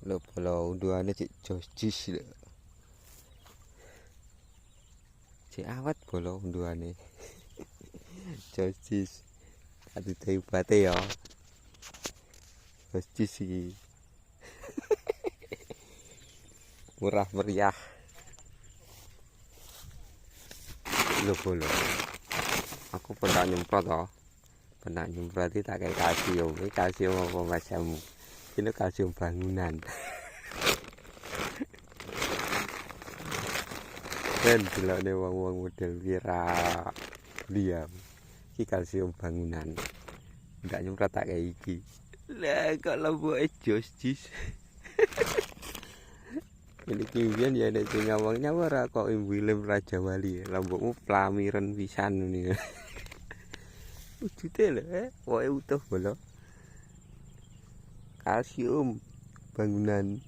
Lho bola unduane cek jojis lho. Cek awet bola unduane. Jojis. Ati dibate ya. Jojis iki. Murah meriah. Lho bola. Aku pernah nyemprot toh. Pernah nyemprot iki tak kayak kalsium. Ini kalsium apa macammu? Ini kalsium bangunan. Dan delokne wong-wong model wira diam. Iki kalsium bangunan. Ndak nyemprot tak kayak iki. Lah kok lembuke jojis. Ini kian ya nek sing ngomongnya ora kok William Raja Wali. Lombokmu plamiran pisan ngene. Wujude lho, woke utuh bola. Kalsium bangunan.